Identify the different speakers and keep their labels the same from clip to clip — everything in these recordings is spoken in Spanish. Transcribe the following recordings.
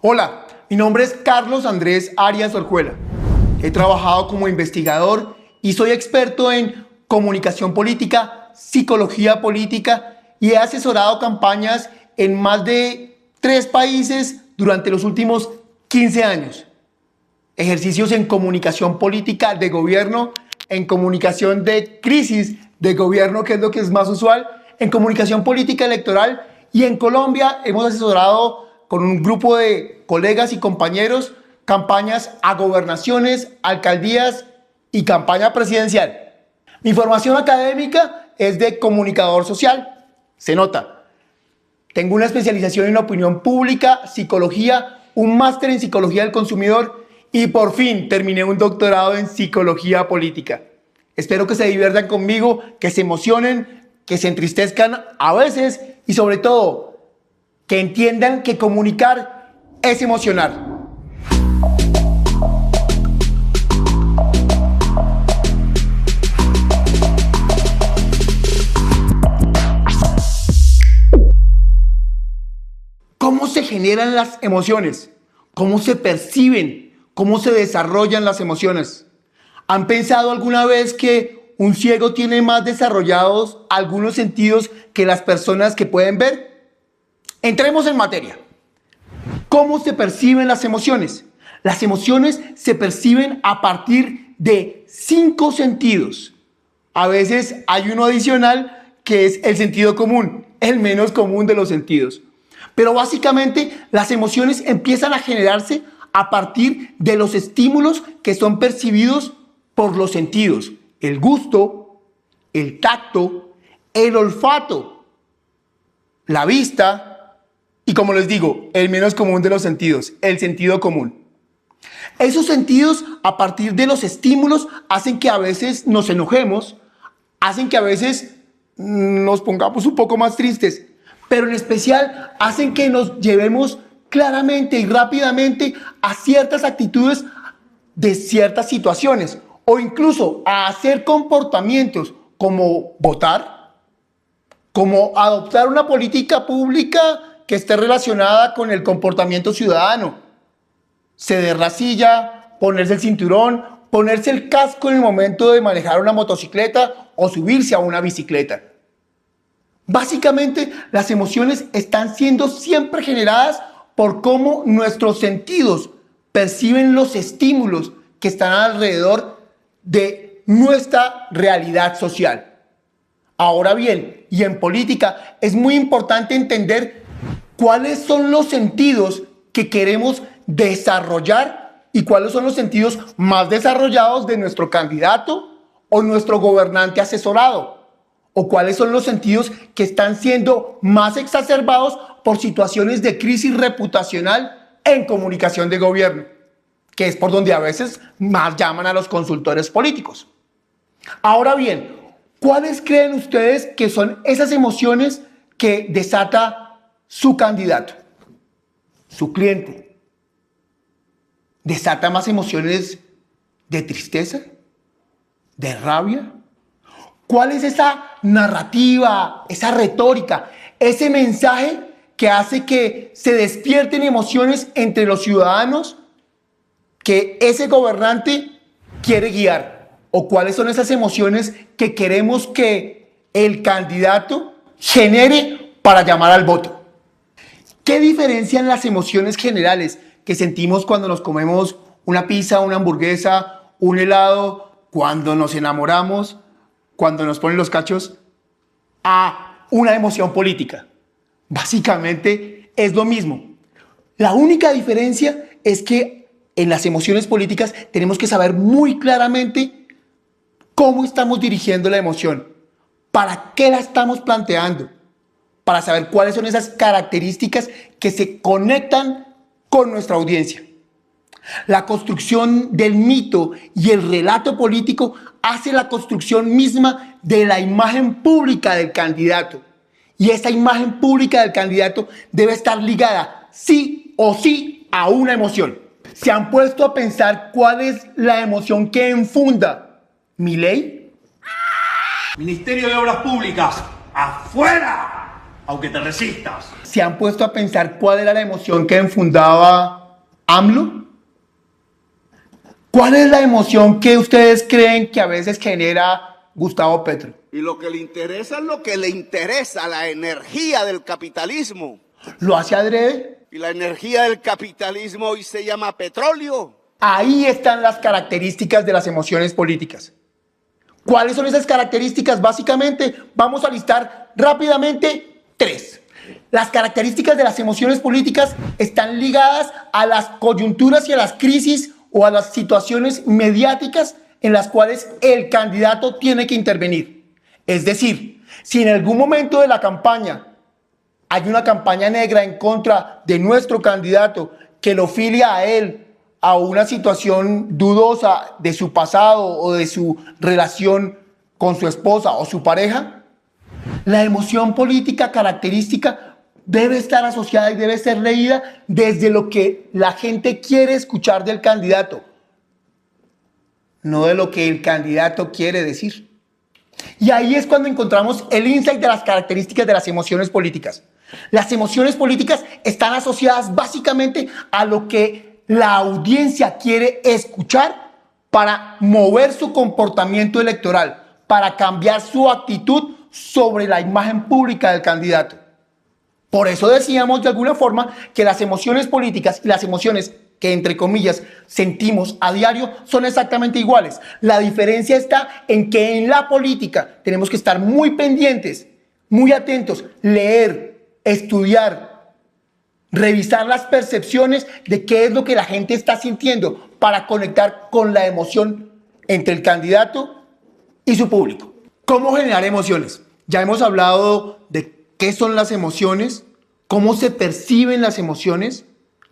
Speaker 1: Hola, mi nombre es Carlos Andrés Arias Orjuela. He trabajado como investigador y soy experto en comunicación política, psicología política y he asesorado campañas en más de 3 países durante los últimos 15 años. Ejercicios en comunicación política de gobierno, en comunicación de crisis de gobierno, que es lo que es más usual, en comunicación política electoral, y en Colombia hemos asesorado con un grupo de colegas y compañeros campañas a gobernaciones, alcaldías y campaña presidencial. Mi formación académica es de comunicador social, se nota. Tengo una especialización en opinión pública, psicología, un máster en psicología del consumidor y por fin terminé un doctorado en psicología política. Espero que se diviertan conmigo, que se emocionen, que se entristezcan a veces y sobre todo que entiendan que comunicar es emocionar. ¿Cómo se generan las emociones? ¿Cómo se perciben? ¿Cómo se desarrollan las emociones? ¿Han pensado alguna vez que un ciego tiene más desarrollados algunos sentidos que las personas que pueden ver? Entremos en materia. ¿Cómo se perciben las emociones? Las emociones se perciben a partir de 5 sentidos. A veces hay uno adicional que es el sentido común, el menos común de los sentidos. Pero básicamente las emociones empiezan a generarse a partir de los estímulos que son percibidos por los sentidos. El gusto, el tacto, el olfato, la vista y, como les digo, el menos común de los sentidos, el sentido común. Esos sentidos, a partir de los estímulos, hacen que a veces nos enojemos, hacen que a veces nos pongamos un poco más tristes, pero en especial hacen que nos llevemos claramente y rápidamente a ciertas actitudes de ciertas situaciones o incluso a hacer comportamientos como votar, como adoptar una política pública que esté relacionada con el comportamiento ciudadano, ceder la silla, ponerse el cinturón, ponerse el casco en el momento de manejar una motocicleta o subirse a una bicicleta. Básicamente, las emociones están siendo siempre generadas por cómo nuestros sentidos perciben los estímulos que están alrededor de nuestra realidad social. Ahora bien, y en política es muy importante entender cuáles son los sentidos que queremos desarrollar y cuáles son los sentidos más desarrollados de nuestro candidato o nuestro gobernante asesorado, o cuáles son los sentidos que están siendo más exacerbados por situaciones de crisis reputacional en comunicación de gobierno, que es por donde a veces más llaman a los consultores políticos. Ahora bien, ¿cuáles creen ustedes que son esas emociones que desata su candidato, su cliente? ¿Desata más emociones de tristeza? ¿De rabia? ¿Cuál es esa narrativa, esa retórica, ese mensaje que hace que se despierten emociones entre los ciudadanos que ese gobernante quiere guiar? ¿O cuáles son esas emociones que queremos que el candidato genere para llamar al voto? ¿Qué diferencian las emociones generales que sentimos cuando nos comemos una pizza, una hamburguesa, un helado, cuando nos enamoramos, cuando nos ponen los cachos, a una emoción política? Básicamente es lo mismo. La única diferencia es que en las emociones políticas tenemos que saber muy claramente cómo estamos dirigiendo la emoción, para qué la estamos planteando, para saber cuáles son esas características que se conectan con nuestra audiencia. La construcción del mito y el relato político hace la construcción misma de la imagen pública del candidato. Y esa imagen pública del candidato debe estar ligada sí o sí a una emoción. ¿Se han puesto a pensar cuál es la emoción que enfunda Milei?
Speaker 2: Ministerio de Obras Públicas, ¡afuera! aunque te resistas.
Speaker 1: ¿Se han puesto a pensar cuál era la emoción que enfundaba AMLO? ¿Cuál es la emoción que ustedes creen que a veces genera Gustavo Petro?
Speaker 3: Y lo que le interesa es lo que le interesa, la energía del capitalismo.
Speaker 1: ¿Lo hace adrede?
Speaker 3: Y la energía del capitalismo hoy se llama petróleo.
Speaker 1: Ahí están las características de las emociones políticas. ¿Cuáles son esas características? Básicamente, vamos a listar rápidamente 3. Las características de las emociones políticas están ligadas a las coyunturas y a las crisis o a las situaciones mediáticas en las cuales el candidato tiene que intervenir. Es decir, si en algún momento de la campaña hay una campaña negra en contra de nuestro candidato que lo filia a él a una situación dudosa de su pasado o de su relación con su esposa o su pareja, la emoción política característica debe estar asociada y debe ser leída desde lo que la gente quiere escuchar del candidato, no de lo que el candidato quiere decir. Y ahí es cuando encontramos el insight de las características de las emociones políticas. Las emociones políticas están asociadas básicamente a lo que la audiencia quiere escuchar para mover su comportamiento electoral, para cambiar su actitud sobre la imagen pública del candidato. Por eso decíamos de alguna forma que las emociones políticas y las emociones que entre comillas sentimos a diario son exactamente iguales. La diferencia está en que en la política tenemos que estar muy pendientes, muy atentos, leer, estudiar, revisar las percepciones de qué es lo que la gente está sintiendo para conectar con la emoción entre el candidato y su público. ¿Cómo generar emociones? Ya hemos hablado de qué son las emociones, cómo se perciben las emociones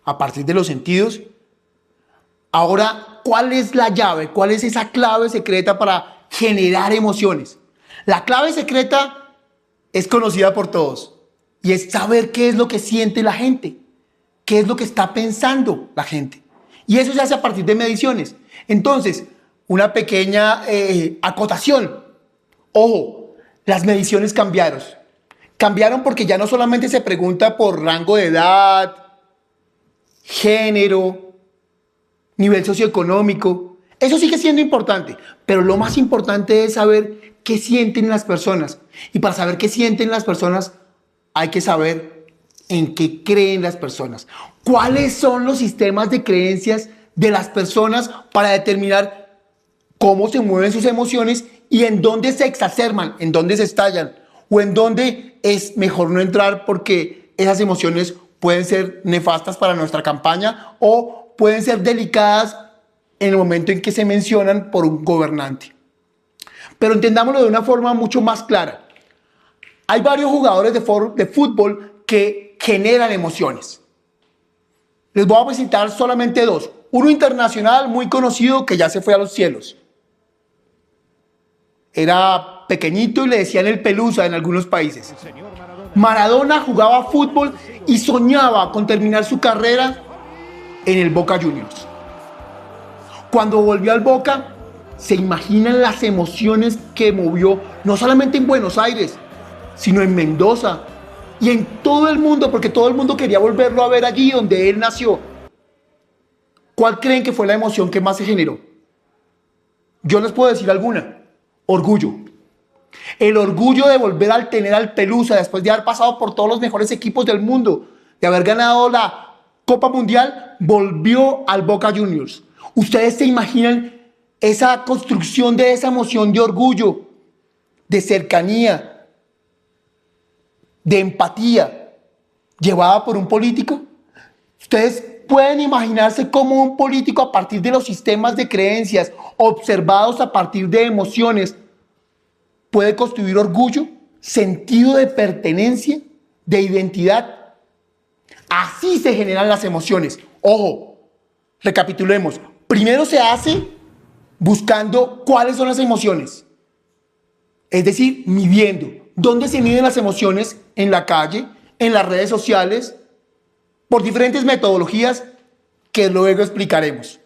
Speaker 1: a partir de los sentidos. Ahora, ¿cuál es la llave? ¿Cuál es esa clave secreta para generar emociones? La clave secreta es conocida por todos y es saber qué es lo que siente la gente, qué es lo que está pensando la gente. Y eso se hace a partir de mediciones. Entonces, una pequeña acotación. Ojo, las mediciones cambiaron. Cambiaron porque ya no solamente se pregunta por rango de edad, género, nivel socioeconómico. Eso sigue siendo importante, pero lo más importante es saber qué sienten las personas. Y para saber qué sienten las personas, hay que saber en qué creen las personas. ¿Cuáles son los sistemas de creencias de las personas para determinar cómo se mueven sus emociones y en dónde se exacerban, en dónde se estallan o en dónde es mejor no entrar porque esas emociones pueden ser nefastas para nuestra campaña o pueden ser delicadas en el momento en que se mencionan por un gobernante? Pero entendámoslo de una forma mucho más clara. Hay varios jugadores de fútbol que generan emociones. Les voy a presentar solamente 2. Uno internacional muy conocido que ya se fue a los cielos. Era pequeñito y le decían el Pelusa en algunos países. Maradona jugaba fútbol y soñaba con terminar su carrera en el Boca Juniors. Cuando volvió al Boca, se imaginan las emociones que movió, no solamente en Buenos Aires, sino en Mendoza y en todo el mundo, porque todo el mundo quería volverlo a ver allí donde él nació. ¿Cuál creen que fue la emoción que más se generó? Yo les puedo decir alguna. Orgullo. El orgullo de volver a tener al Pelusa después de haber pasado por todos los mejores equipos del mundo, de haber ganado la Copa Mundial, volvió al Boca Juniors. ¿Ustedes se imaginan esa construcción de esa emoción de orgullo, de cercanía, de empatía, llevada por un político? ¿Ustedes pueden imaginarse cómo un político, a partir de los sistemas de creencias observados a partir de emociones, puede construir orgullo, sentido de pertenencia, de identidad? Así se generan las emociones. Ojo, recapitulemos. Primero se hace buscando cuáles son las emociones. Es decir, midiendo. ¿Dónde se miden las emociones? En la calle, en las redes sociales, por diferentes metodologías que luego explicaremos.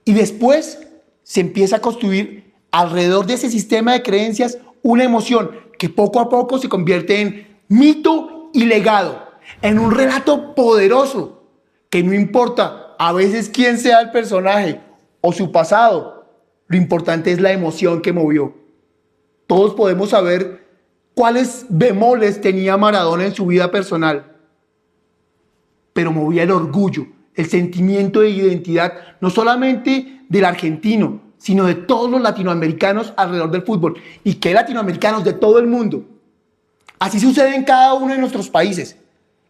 Speaker 1: Y después se empieza a construir alrededor de ese sistema de creencias una emoción que poco a poco se convierte en mito y legado, en un relato poderoso, que no importa a veces quién sea el personaje o su pasado, lo importante es la emoción que movió. Todos podemos saber cuáles bemoles tenía Maradona en su vida personal, pero movía el orgullo, el sentimiento de identidad, no solamente del argentino, sino de todos los latinoamericanos alrededor del fútbol. ¿Y qué latinoamericanos? De todo el mundo. Así sucede en cada uno de nuestros países.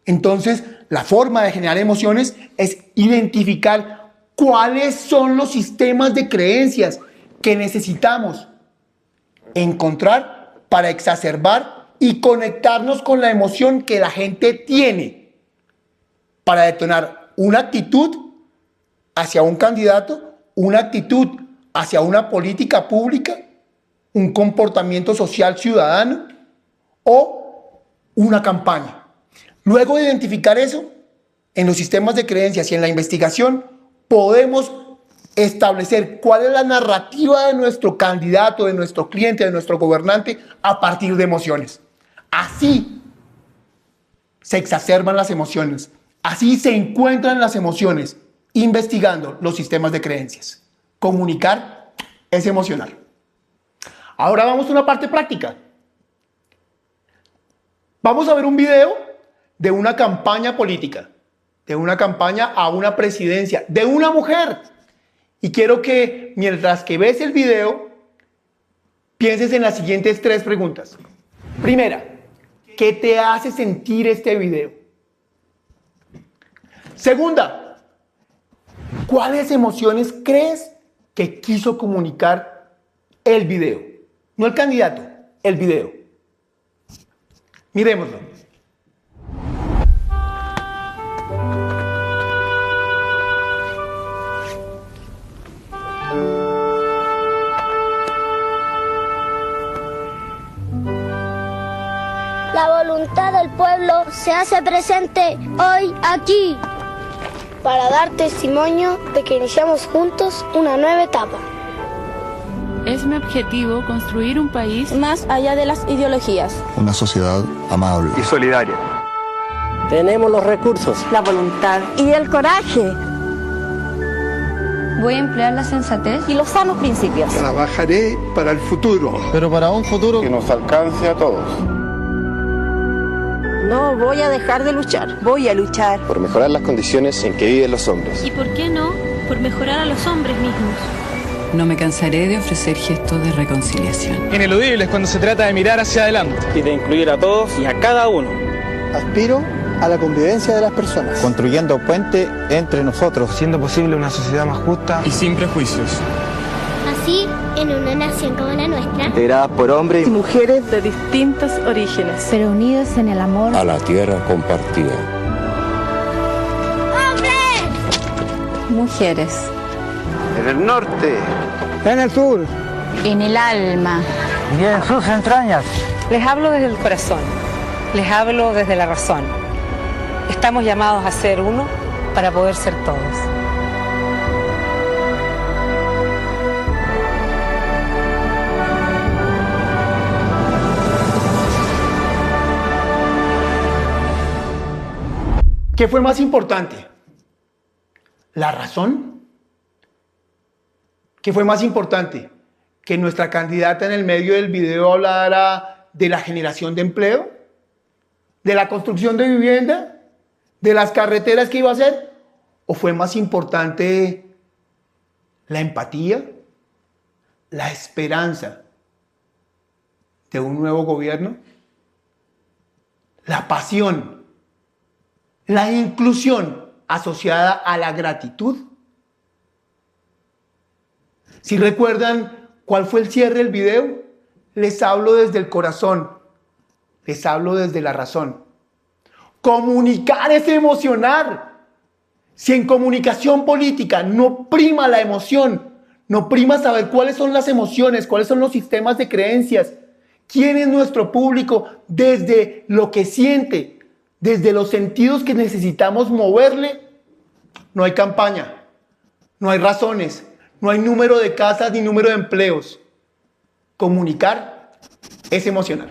Speaker 1: Entonces, la forma de generar emociones es identificar cuáles son los sistemas de creencias que necesitamos encontrar para exacerbar y conectarnos con la emoción que la gente tiene para detonar una actitud hacia un candidato, una actitud hacia una política pública, un comportamiento social ciudadano o una campaña. Luego de identificar eso, en los sistemas de creencias y en la investigación, podemos establecer cuál es la narrativa de nuestro candidato, de nuestro cliente, de nuestro gobernante, a partir de emociones. Así se exacerban las emociones, así se encuentran las emociones, investigando los sistemas de creencias. Comunicar es emocional. Ahora vamos a una parte práctica. Vamos a ver un video de una campaña política, de una campaña a una presidencia, de una mujer. Y quiero que mientras que ves el video, pienses en las siguientes 3 preguntas. Primera, ¿qué te hace sentir este video? Segunda, ¿cuáles emociones crees que quiso comunicar el video? No el candidato, el video. Miremoslo.
Speaker 2: La voluntad del pueblo se hace presente hoy aquí para dar testimonio de que iniciamos juntos una nueva etapa.
Speaker 4: Es mi objetivo construir un país
Speaker 2: Más allá de las ideologías.
Speaker 5: Una sociedad amable
Speaker 6: y solidaria.
Speaker 7: Tenemos los recursos,
Speaker 8: la voluntad
Speaker 2: y el coraje.
Speaker 8: Voy a emplear la sensatez
Speaker 2: Y los sanos principios.
Speaker 9: Trabajaré para el futuro.
Speaker 5: pero para un futuro
Speaker 6: Que nos alcance a todos.
Speaker 2: No voy a dejar de luchar.
Speaker 8: voy a luchar.
Speaker 10: Por mejorar las condiciones en que viven los hombres.
Speaker 11: ¿Y por qué no? Por mejorar a los hombres mismos.
Speaker 4: No me cansaré de ofrecer gestos de reconciliación.
Speaker 12: Ineludibles cuando se trata de mirar hacia adelante.
Speaker 7: y de incluir a todos y a cada uno.
Speaker 9: Aspiro a la convivencia de las personas.
Speaker 5: construyendo puente entre nosotros,
Speaker 12: Haciendo posible una sociedad más justa y sin prejuicios.
Speaker 2: Así, en una nación como la nuestra,
Speaker 10: Integradas por hombres
Speaker 8: Y mujeres de distintos orígenes, pero unidos en el amor.
Speaker 10: a la tierra compartida.
Speaker 8: Mujeres.
Speaker 6: En el norte.
Speaker 9: En el sur.
Speaker 8: En el alma.
Speaker 7: Y en sus entrañas.
Speaker 13: Les hablo desde el corazón, les hablo desde la razón. Estamos llamados a ser uno para poder ser todos.
Speaker 1: ¿Qué fue más importante? ¿La razón? ¿Qué fue más importante? ¿Que nuestra candidata en el medio del video hablara de la generación de empleo? ¿De la construcción de vivienda? ¿De las carreteras que iba a hacer? ¿O fue más importante la empatía? ¿La esperanza de un nuevo gobierno? ¿La pasión? ¿La inclusión asociada a la gratitud? Si recuerdan cuál fue el cierre del video, les hablo desde el corazón, les hablo desde la razón. Comunicar es emocionar. Si en comunicación política no prima la emoción, no prima saber cuáles son las emociones, cuáles son los sistemas de creencias, quién es nuestro público desde lo que siente, desde los sentidos que necesitamos moverle, no hay campaña, no hay razones, no hay número de casas ni número de empleos. Comunicar es emocionar.